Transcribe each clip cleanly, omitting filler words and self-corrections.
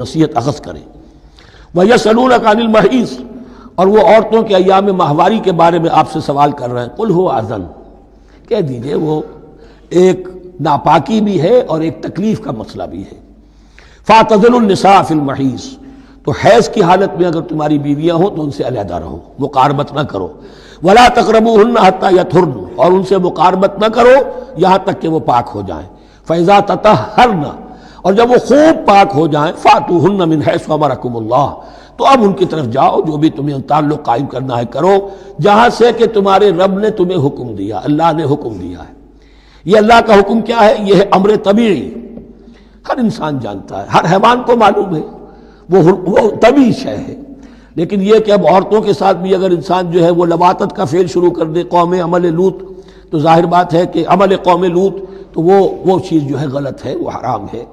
نصیحت اخذ کریں۔ وَيَسْأَلُونَكَ عَنِ الْمَحِيضِ، اور وہ عورتوں کے ایام ماہواری کے بارے میں آپ سے سوال کر رہے ہیں۔ قُلْ هُوَ أَذًى، کہہ دیجئے وہ ایک ناپاکی بھی ہے اور ایک تکلیف کا مسئلہ بھی ہے۔ فَاعْتَزِلُوا النِّسَاءَ فِي الْمَحِيضِ، تو حیض کی حالت میں اگر تمہاری بیویاں ہوں تو ان سے علیحدہ رہو، مقاربت نہ کرو۔ وَلَا تَقْرَبُوهُنَّ حَتَّى يَطْهُرْنَ، اور ان سے مقاربت نہ کرو یہاں تک کہ وہ پاک ہو جائیں۔ فَإِذَا تَطَهَّرْنَ، اور جب وہ خوب پاک ہو جائیں، فَأْتُوهُنَّ مِنْ حَيْثُ أَمَرَكُمُ اللَّهُ، تو اب ان کی طرف جاؤ، جو بھی تمہیں تعلق قائم کرنا ہے کرو، جہاں سے کہ تمہارے رب نے تمہیں حکم دیا، اللہ نے حکم دیا ہے۔ یہ اللہ کا حکم کیا ہے؟ یہ ہے امر طبیعی، ہر انسان جانتا ہے، ہر حیوان کو معلوم ہے، وہ طبیعی شے ہے۔ لیکن یہ کہ اب عورتوں کے ساتھ بھی اگر انسان جو ہے وہ لواطت کا فعل شروع کر دے، قوم عمل لوط، تو ظاہر بات ہے کہ عمل قوم لوط تو وہ چیز جو ہے غلط ہے، وہ حرام ہے۔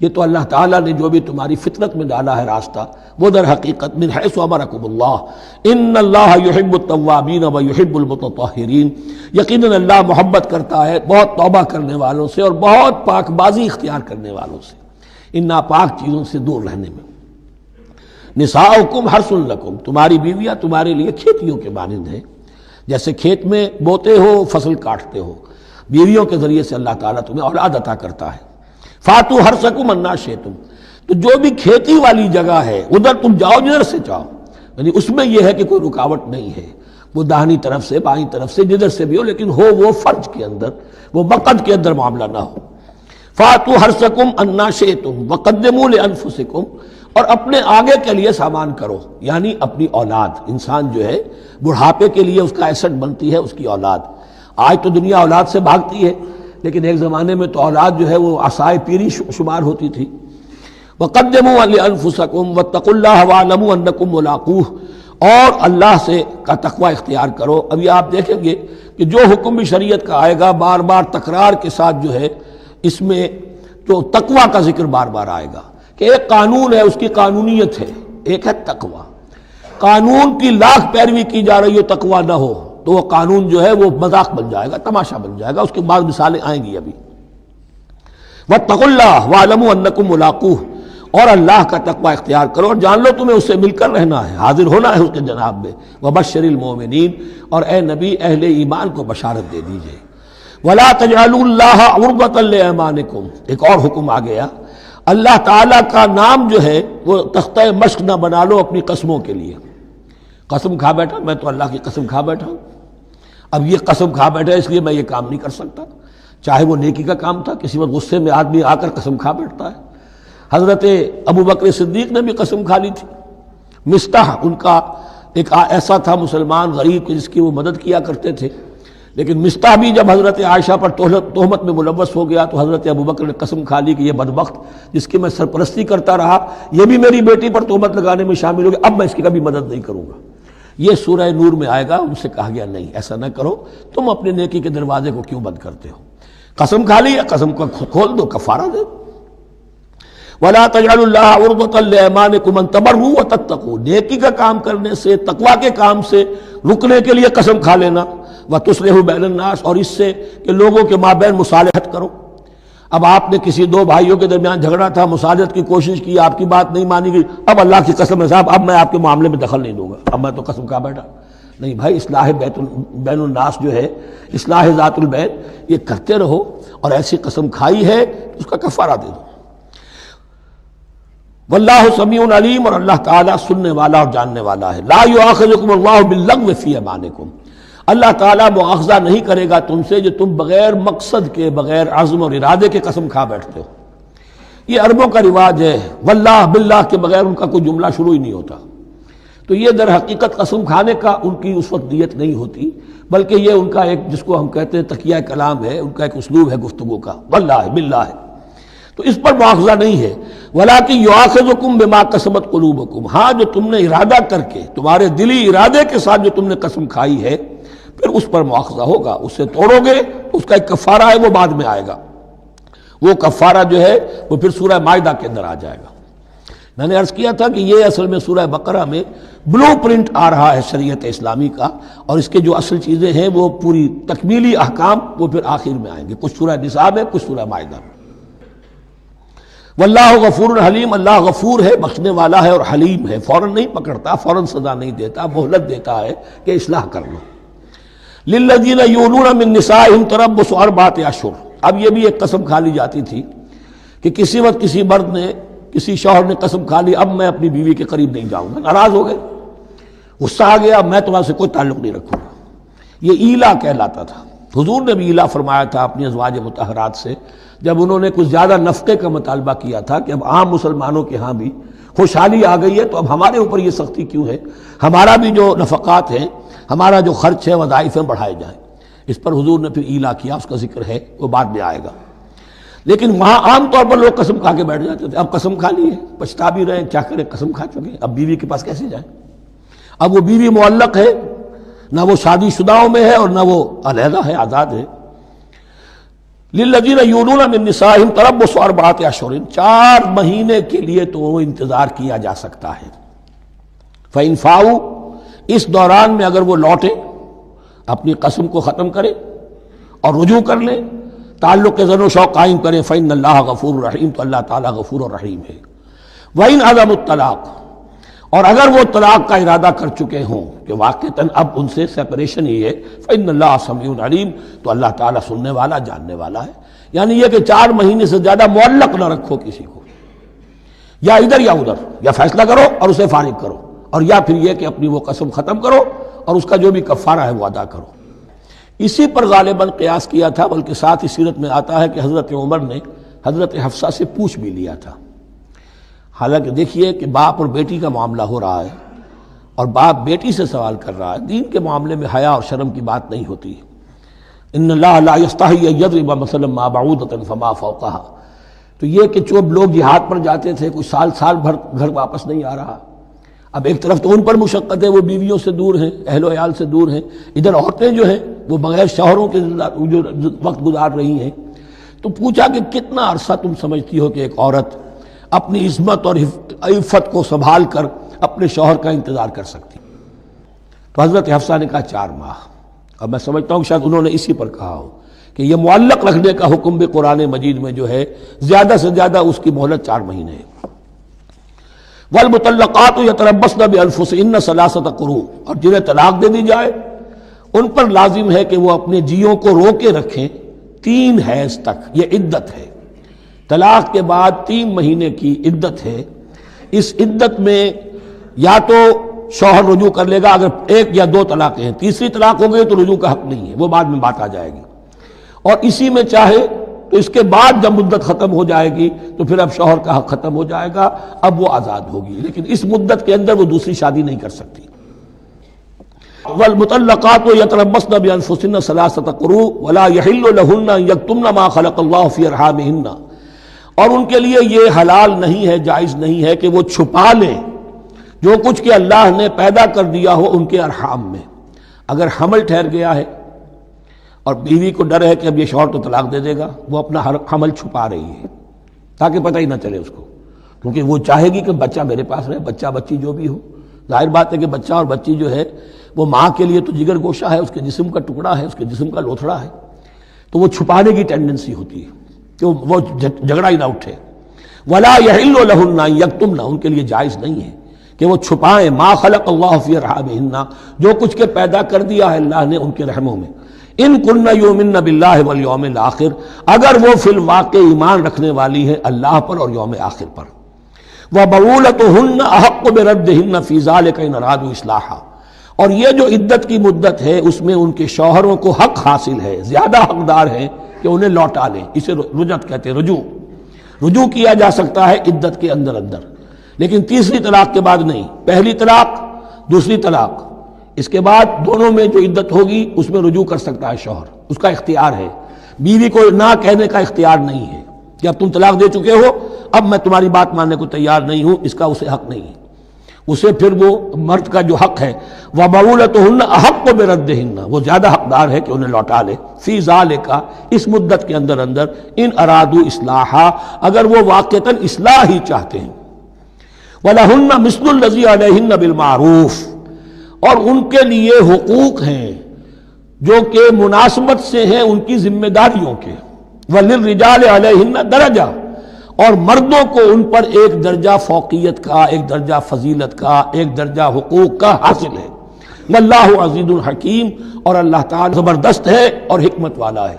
یہ تو اللہ تعالیٰ نے جو بھی تمہاری فطرت میں ڈالا ہے راستہ، وہ در حقیقت من حیث امرکم اللہ، ان اللہ یحب التوابین و یحب المتطہرین، یقیناً اللہ محبت کرتا ہے بہت توبہ کرنے والوں سے اور بہت پاک بازی اختیار کرنے والوں سے، ان ناپاک چیزوں سے دور رہنے میں۔ نساؤکم حرث لکم، تمہاری بیویاں تمہارے لیے کھیتیوں کے مانند ہیں، جیسے کھیت میں بوتے ہو، فصل کاٹتے ہو، بیویوں کے ذریعے سے اللہ تعالیٰ تمہیں اولاد عطا کرتا ہے۔ فاتو حرثکم انا شئتم، تو جو بھی کھیتی والی جگہ ہے ادھر تم جاؤ جدھر سے چاہو، یعنی اس میں یہ ہے کہ کوئی رکاوٹ نہیں ہے، وہ داہنی طرف سے بائیں طرف سے جدھر سے بھی ہو، لیکن ہو وہ فرج کے اندر، وہ مقد کے اندر معاملہ نہ ہو۔ فاتو حرثکم انا شئتم وقدموا لانفسکم، اور اپنے آگے کے لیے سامان کرو، یعنی اپنی اولاد۔ انسان جو ہے بڑھاپے کے لیے اس کا ایسٹ بنتی ہے اس کی اولاد۔ آج تو دنیا اولاد سے بھاگتی ہے، لیکن ایک زمانے میں تو اولاد جو ہے وہ عصائے پیری شمار ہوتی تھی۔ وَقَدِّمُوا لِأَنفُسَكُمْ وَاتَّقُوا اللَّهَ وَاعْلَمُوا أَنَّكُمْ مُلَاقُوهُ، اور اللہ سے کا تقوی اختیار کرو۔ ابھی آپ دیکھیں گے کہ جو حکم بھی شریعت کا آئے گا بار بار تکرار کے ساتھ جو ہے اس میں تو تقوی کا ذکر بار بار آئے گا، کہ ایک قانون ہے، اس کی قانونیت ہے، ایک ہے تقوی۔ قانون کی لاکھ پیروی کی جا رہی ہو، تقوی نہ ہو تو وہ قانون جو ہے وہ مذاق بن جائے گا، تماشا بن جائے گا۔ اس کے بعد مثالیں آئیں گی ابھی۔ واتقوا اللہ واعلموا انکم ملاقوہ، اور اللہ کا تقوی اختیار کرو اور جان لو تمہیں اس سے مل کر رہنا ہے، حاضر ہونا ہے اس کے جناب میں۔ وبشر المؤمنین، اور اے نبی اہل ایمان کو بشارت دے دیجئے۔ ولا تجعلوا اللہ عرضۃ لایمانکم، ایک اور حکم آ گیا، اللہ تعالیٰ کا نام جو ہے وہ تختہ مشق نہ بنا لو اپنی قسموں کے لیے۔ قسم کھا بیٹھا، میں تو اللہ کی قسم کھا بیٹھا ہوں، اب یہ قسم کھا بیٹھا اس لیے میں یہ کام نہیں کر سکتا، چاہے وہ نیکی کا کام تھا، کسی وقت غصے میں آدمی آ کر قسم کھا بیٹھتا ہے۔ حضرت ابو بکر صدیق نے بھی قسم کھا لی تھی۔ مستح ان کا ایک ایسا تھا مسلمان غریب کہ جس کی وہ مدد کیا کرتے تھے، لیکن مستح بھی جب حضرت عائشہ پر تہمت میں ملوث ہو گیا تو حضرت ابو بکر نے قسم کھا لی کہ یہ بدبخت جس کی میں سرپرستی کرتا رہا، یہ بھی میری بیٹی پر تہمت لگانے میں شامل ہو گیا، اب میں اس کی کبھی مدد نہیں کروں گا۔ یہ سورہ نور میں آئے گا، ان سے کہا گیا نہیں ایسا نہ کرو، تم اپنے نیکی کے دروازے کو کیوں بند کرتے ہو؟ قسم کھا لی، قسم کو کھول دو، کفارہ دے۔ وَلَا تَجْعَلُوا اللَّهَ عُرْضَةً لِأَيْمَانِكُمْ أَن تَبَرُّوا وَتَتَّقُوا، نیکی کا کام کرنے سے، تقوی کے کام سے رکنے کے لیے قسم کھا لینا۔ وَتُصْلِحُوا بَيْنَ النَّاسِ، اور اس سے کہ لوگوں کے مابین مصالحت کرو۔ اب آپ نے کسی دو بھائیوں کے درمیان جھگڑا تھا، مصالحت کی کوشش کی، آپ کی بات نہیں مانی گئی، اب اللہ کی قسم ہے صاحب اب میں آپ کے معاملے میں دخل نہیں دوں گا، اب میں تو قسم کھا بیٹھا۔ نہیں بھائی، اصلاح بین الناس جو ہے، اصلاح ذات البین، یہ کرتے رہو، اور ایسی قسم کھائی ہے اس کا کفارہ دے دو۔ واللہ سمیع علیم، اور اللہ تعالیٰ سننے والا اور جاننے والا ہے۔ لا یؤاخذکم اللہ باللغو فی ایمانکم، اللہ تعالیٰ مؤاخذہ نہیں کرے گا تم سے جو تم بغیر مقصد کے، بغیر عزم اور ارادے کے قسم کھا بیٹھتے ہو۔ یہ عربوں کا رواج ہے، واللہ باللہ کے بغیر ان کا کوئی جملہ شروع ہی نہیں ہوتا، تو یہ در حقیقت قسم کھانے کا ان کی اس وقت نیت نہیں ہوتی، بلکہ یہ ان کا ایک جس کو ہم کہتے ہیں تقیہ کلام ہے، ان کا ایک اسلوب ہے گفتگو کا، واللہ باللہ ہے، تو اس پر مؤاخذہ نہیں ہے۔ وَلَٰكِن يُؤَاخِذُكُم بِمَا كَسَبَتْ قُلُوبُكُم، ہاں جو تم نے ارادہ کر کے، تمہارے دلی ارادے کے ساتھ جو تم نے قسم کھائی ہے، پھر اس پر مؤاخذہ ہوگا، اسے توڑو گے اس کا ایک کفارہ ہے، وہ بعد میں آئے گا، وہ کفارہ جو ہے وہ پھر سورہ مائدہ کے اندر آ جائے گا۔ میں نے عرض کیا تھا کہ یہ اصل میں سورہ بقرہ میں بلو پرنٹ آ رہا ہے شریعت اسلامی کا، اور اس کے جو اصل چیزیں ہیں وہ پوری تکمیلی احکام وہ پھر آخر میں آئیں گے، کچھ سورہ نساء میں، کچھ سورہ مائدہ میں۔ واللہ غفور حلیم، اللہ غفور ہے، بخشنے والا ہے اور حلیم ہے، فوراً نہیں پکڑتا، فوراً سزا نہیں دیتا، مہلت دیتا ہے کہ اصلاح کر لو۔ للذین یولون من نسائہم تربص اربعۃ اشہر، اب یہ بھی ایک قسم کھا لی جاتی تھی کہ کسی وقت کسی مرد نے، کسی شوہر نے قسم کھا لی اب میں اپنی بیوی کے قریب نہیں جاؤں گا، ناراض ہو گئے، غصہ آ گیا، میں تمہارے سے کوئی تعلق نہیں رکھوں گا، یہ ایلا کہلاتا تھا۔ حضور نے بھی ایلا فرمایا تھا اپنی ازواج مطہرات سے جب انہوں نے کچھ زیادہ نفقے کا مطالبہ کیا تھا کہ اب عام مسلمانوں کے ہاں بھی خوشحالی آ گئی ہے تو اب ہمارے اوپر یہ سختی کیوں ہے، ہمارا بھی جو نفقات ہیں، ہمارا جو خرچ ہے، وظائف ہیں، بڑھائے جائیں۔ اس پر حضور نے پھر ایلا کیا، اس کا ذکر ہے، وہ بعد میں آئے گا۔ لیکن وہاں عام طور پر لوگ قسم کھا کے بیٹھ جاتے تھے، اب قسم کھا لی ہے، پچھتا بھی رہے، کیا کریں، قسم کھا چکے، اب بیوی کے پاس کیسے جائیں؟ اب وہ بیوی معلق ہے، نہ وہ شادی شداؤں میں ہے اور نہ وہ علیحدہ ہے، آزاد ہے۔ للذین یولون من نسائہم تربص اربعۃ اشہر، 4 مہینے کے لیے تو انتظار کیا جا سکتا ہے۔ فإن فاؤوا، اس دوران میں اگر وہ لوٹیں، اپنی قسم کو ختم کریں اور رجوع کر لیں، تعلق کے زن و شوق قائم کریں، فإن اللہ غفور رحیم، تو اللہ تعالیٰ غفور اور رحیم ہے۔ وإن عزموا الطلاق، اور اگر وہ طلاق کا ارادہ کر چکے ہوں کہ واقعتاً اب ان سے سیپریشن ہی ہے، فإن اللہ سمیع علیم، تو اللہ تعالیٰ سننے والا، جاننے والا ہے۔ یعنی یہ کہ 4 مہینے سے زیادہ معلق نہ رکھو کسی کو، یا ادھر یا ادھر، یا فیصلہ کرو اور اسے فارغ کرو، اور یا پھر یہ کہ اپنی وہ قسم ختم کرو اور اس کا جو بھی کفارہ ہے وہ ادا کرو۔ اسی پر غالباً قیاس کیا تھا، بلکہ ساتھ ہی سیرت میں آتا ہے کہ حضرت عمر نے حضرت حفصہ سے پوچھ بھی لیا تھا۔ حالانکہ دیکھیے کہ باپ اور بیٹی کا معاملہ ہو رہا ہے اور باپ بیٹی سے سوال کر رہا ہے، دین کے معاملے میں حیا اور شرم کی بات نہیں ہوتی۔ ان اللہ لا یستحی ان یضرب مثلا ما بعوضۃ فما فوقها، تو یہ کہ جو لوگ جہاد پر جاتے تھے، کچھ سال بھر گھر واپس نہیں آ رہا، اب ایک طرف تو ان پر مشقت ہے، وہ بیویوں سے دور ہیں، اہل و عیال سے دور ہیں، ادھر عورتیں جو ہیں وہ بغیر شوہروں کے جو وقت گزار رہی ہیں۔ تو پوچھا کہ کتنا عرصہ تم سمجھتی ہو کہ ایک عورت اپنی عصمت اور عفت کو سنبھال کر اپنے شوہر کا انتظار کر سکتی؟ تو حضرت حفصہ نے کہا 4 ماہ، اور میں سمجھتا ہوں شاید انہوں نے اسی پر کہا ہو کہ یہ معلق رکھنے کا حکم بھی قرآن مجید میں جو ہے زیادہ سے زیادہ اس کی مہلت 4 مہینے ہے۔ والمطلقات یتربصن بانفسهن 3 قروء، اور جنہیں طلاق دے دی جائے ان پر لازم ہے کہ وہ اپنے جیوں کو روکے رکھیں 3 حیض تک، یہ عدت ہے۔ طلاق کے بعد 3 مہینے کی عدت ہے۔ اس عدت میں یا تو شوہر رجوع کر لے گا، اگر 1 یا 2 طلاقیں ہیں، تیسری طلاق ہو گئی تو رجوع کا حق نہیں ہے، وہ بعد میں بات آ جائے گی، اور اسی میں چاہے تو اس کے بعد جب مدت ختم ہو جائے گی تو پھر اب شوہر کا حق ختم ہو جائے گا، اب وہ آزاد ہوگی، لیکن اس مدت کے اندر وہ دوسری شادی نہیں کر سکتی۔ والمطلقات یتربصن بانفسهن 3 قروء ولا يحل لهن ان يكتمن ما خلق الله في ارحامهن، اور ان کے لیے یہ حلال نہیں ہے، جائز نہیں ہے کہ وہ چھپا لیں جو کچھ کہ اللہ نے پیدا کر دیا ہو ان کے ارحام میں۔ اگر حمل ٹھہر گیا ہے اور بیوی کو ڈر ہے کہ اب یہ شوہر تو طلاق دے دے گا، وہ اپنا حمل چھپا رہی ہے تاکہ پتہ ہی نہ چلے اس کو، کیونکہ وہ چاہے گی کہ بچہ میرے پاس رہے، بچہ بچی جو بھی ہو۔ ظاہر بات ہے کہ بچہ اور بچی جو ہے وہ ماں کے لیے تو جگر گوشہ ہے، اس کے جسم کا ٹکڑا ہے، اس کے جسم کا لوتھڑا ہے، تو وہ چھپانے کی ٹینڈنسی ہوتی ہے کہ وہ جھگڑا ہی نہ اٹھے۔ ولا يحل لهن ان يكتمن، ان کے لیے جائز نہیں ہے کہ وہ چھپائیں ما خلق اللہ فی ارحامہن، جو کچھ کے پیدا کر دیا ہے اللہ نے ان کے رحموں میں۔ ان کن یؤمن باللہ والیوم الآخر، اگر وہ فی الواقع ایمان رکھنے والی ہے اللہ پر اور یوم آخر پر۔ وبعولتهن احق بردہن فی ذلک ان ارادوا اصلاحا، اور یہ جو عدت کی مدت ہے اس میں ان کے شوہروں کو حق حاصل ہے، زیادہ حقدار ہیں کہ انہیں لوٹا لیں، اسے رجعت کہتے ہیں، رجوع کیا جا سکتا ہے عدت کے اندر، لیکن تیسری طلاق کے بعد نہیں۔ پہلی طلاق، دوسری طلاق، اس کے بعد دونوں میں جو عدت ہوگی اس میں رجوع کر سکتا ہے شوہر، اس کا اختیار ہے۔ بیوی کو نہ کہنے کا اختیار نہیں ہے کہ اب تم طلاق دے چکے ہو، اب میں تمہاری بات ماننے کو تیار نہیں ہوں، اس کا اسے حق نہیں ہے۔ اسے پھر وہ مرد کا جو حق ہے وَبَعُولَتُهُنَّ أَحَقُّ بِرَدِّهِنَّ، وہ زیادہ حقدار ہے کہ انہیں لوٹا لے، فی ذالک، اس مدت کے اندر ان ارادوا اصلاحا، اگر وہ واقعتاً اصلاح ہی چاہتے ہیں۔ وَلَهُنَّ مِثْلُ الَّذِي عَلَيْهِنَّ بِالْمَعْرُوفِ، اور ان کے لیے حقوق ہیں جو کہ مناسبت سے ہیں ان کی ذمہ داریوں کے۔ وَلِلرِّجَالِ عَلَيْهِنَّ دَرَجَةٌ، اور مردوں کو ان پر ایک درجہ فوقیت کا، ایک درجہ فضیلت کا، ایک درجہ حقوق کا حاصل ہے۔ واللہ عزیز الحکیم، اور اللہ تعالی زبردست ہے اور حکمت والا ہے۔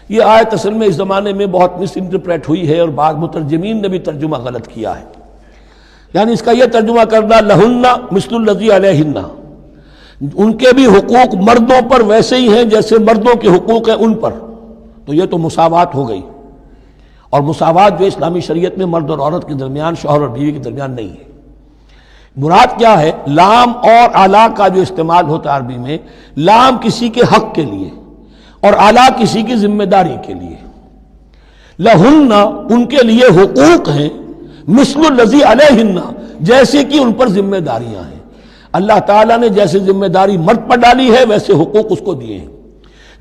یہ آیت اصل میں اس زمانے میں بہت مس انٹرپریٹ ہوئی ہے، اور بعض مترجمین نے بھی ترجمہ غلط کیا ہے۔ یعنی اس کا یہ ترجمہ کرنا لہن مثل الذی علیہن، ان کے بھی حقوق مردوں پر ویسے ہی ہیں جیسے مردوں کے حقوق ہیں ان پر، تو یہ تو مساوات ہو گئی، اور مساوات جو اسلامی شریعت میں مرد اور عورت کے درمیان، شوہر اور بیوی کے درمیان نہیں ہے۔ مراد کیا ہے؟ لام اور اعلیٰ کا جو استعمال ہوتا ہے عربی میں، لام کسی کے حق کے لیے اور اعلیٰ کسی کی ذمہ داری کے لیے۔ لہن ان کے لیے حقوق ہیں، مثل الذی علیہن جیسے کہ ان پر ذمہ داریاں ہیں۔ اللہ تعالیٰ نے جیسے ذمہ داری مرد پر ڈالی ہے ویسے حقوق اس کو دیے ہیں،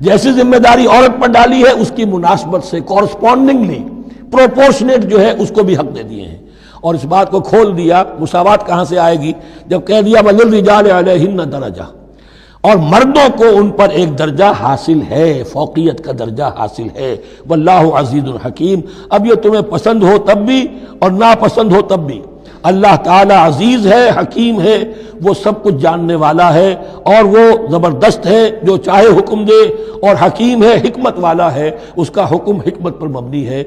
جیسے ذمہ داری عورت پر ڈالی ہے اس کی مناسبت سے کورسپونڈنگلی پروپورشنیٹ جو ہے اس کو بھی حق دے دیے ہیں۔ اور اس بات کو کھول دیا، مساوات کہاں سے آئے گی؟ جب کہہ دیا وَلِلرِّجَالِ عَلَيْهِنَّ درجہ، اور مردوں کو ان پر ایک درجہ حاصل ہے، فوقیت کا درجہ حاصل ہے۔ واللہ عزیز الحکیم، اب یہ تمہیں پسند ہو تب بھی اور ناپسند ہو تب بھی اللہ تعالی عزیز ہے، حکیم ہے، وہ سب کچھ جاننے والا ہے، اور وہ زبردست ہے، جو چاہے حکم دے، اور حکیم ہے، حکمت والا ہے، اس کا حکم حکمت پر مبنی ہے۔